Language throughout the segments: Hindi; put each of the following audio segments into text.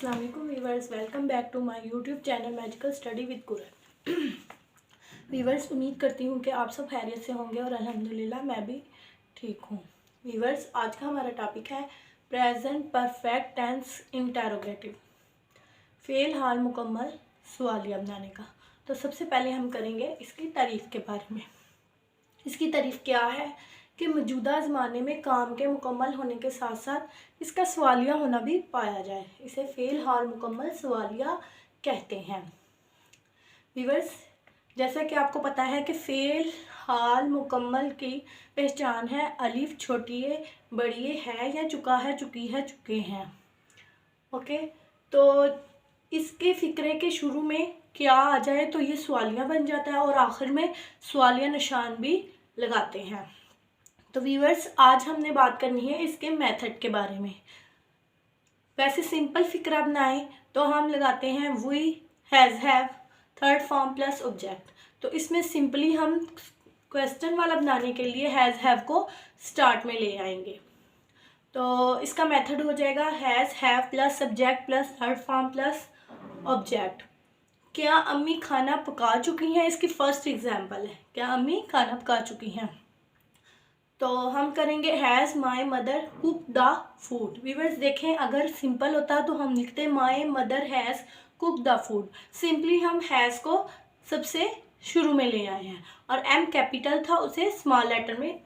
अस्सलाम वालेकुम viewers, welcome back to my YouTube channel magical study with Quran. Viewers, उम्मीद करती हूँ कि आप सब खैरियत से होंगे और अल्हम्दुलिल्लाह मैं भी ठीक हूँ। वीवर्स, आज का हमारा टॉपिक है प्रेजेंट परफेक्ट टेंस इंटरोगेटिव, फ़ेल हाल मुकम्मल सवालिया बनाने का। तो सबसे पहले हम करेंगे इसकी तारीफ़ के बारे में। इसकी तारीफ़ क्या है कि मौजूदा ज़माने में काम के मुकम्मल होने के साथ साथ इसका सवालिया होना भी पाया जाए। इसे फ़ेल हाल मुकम्मल सवालिया कहते हैं। व्यूअर्स, जैसा कि आपको पता है कि फ़ेल हाल मुकम्मल की पहचान है अलिफ छोटी ए बड़ी ए है या चुका है चुकी है चुके हैं। ओके, तो इसके फ़िक्रे के शुरू में क्या आ जाए तो ये सवालिया बन जाता है और आखिर में सवालिया निशान भी लगाते हैं। तो व्यूअर्स, आज हमने बात करनी है इसके मेथड के बारे में। वैसे सिंपल फिक्रा बनाएं तो हम लगाते हैं we has have third form plus object. तो इसमें सिंपली हम क्वेश्चन वाला बनाने के लिए हैज़ हैव को स्टार्ट में ले आएंगे। तो इसका मेथड हो जाएगा has have plus subject plus third form plus object. क्या अम्मी खाना पका चुकी हैं, इसकी फर्स्ट एग्जाम्पल है, क्या अम्मी खाना पका चुकी हैं। तो हम करेंगे has my mother cook the food. Viewers देखें, अगर सिंपल होता तो हम लिखते my mother has cook the food. Simply हम हैज़ को सबसे शुरू में ले आए हैं और एम कैपिटल था उसे स्मॉल लेटर में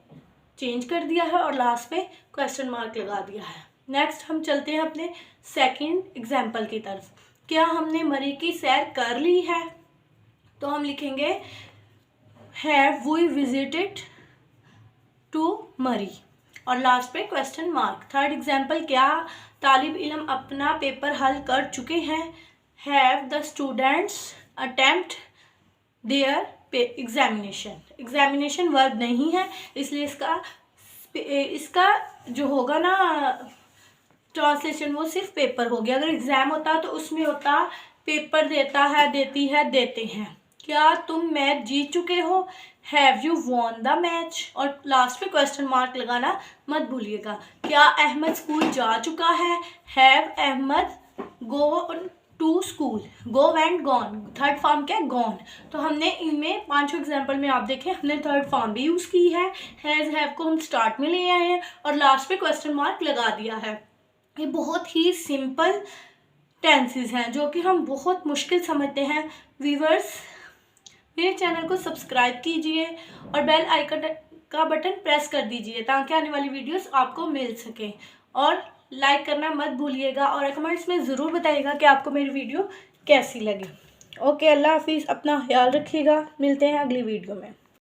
चेंज कर दिया है और लास्ट पे क्वेश्चन मार्क लगा दिया है। नेक्स्ट हम चलते हैं अपने सेकंड एग्जाम्पल की तरफ। क्या हमने मरी की सैर कर ली है, तो हम लिखेंगे हैव वी विजिटेड टू मरी और लास्ट पे क्वेश्चन मार्क। थर्ड एग्जाम्पल, क्या तालिब इल्म अपना पेपर हल कर चुके हैं, have the students attempt their examination. Examination verb नहीं है इसलिए इसका जो होगा ना ट्रांसलेशन वो सिर्फ पेपर हो गया। अगर एग्जाम होता तो उसमें होता पेपर देता है, देती है, देते हैं। क्या तुम मैच जीत चुके हो, have you won the match. और लास्ट पे क्वेश्चन मार्क लगाना मत भूलिएगा। क्या अहमद स्कूल जा चुका है, have Ahmed go to school. Go and gone, third form क्या है, गॉन। तो हमने इनमें पांचों एग्जाम्पल में आप देखें हमने थर्ड फॉर्म भी यूज़ की है। हैज़ हैव को हम स्टार्ट में ले आए हैं और लास्ट पे क्वेश्चन मार्क लगा दिया है। ये बहुत ही सिंपल टेंसेस हैं जो कि हम बहुत मुश्किल समझते हैं। व्यूअर्स, मेरे चैनल को सब्सक्राइब कीजिए और बेल आइकन का बटन प्रेस कर दीजिए ताकि आने वाली वीडियोस आपको मिल सके। और लाइक करना मत भूलिएगा और कमेंट्स में ज़रूर बताइएगा कि आपको मेरी वीडियो कैसी लगी। ओके, अल्लाह हाफिज़, अपना ख्याल रखिएगा, मिलते हैं अगली वीडियो में।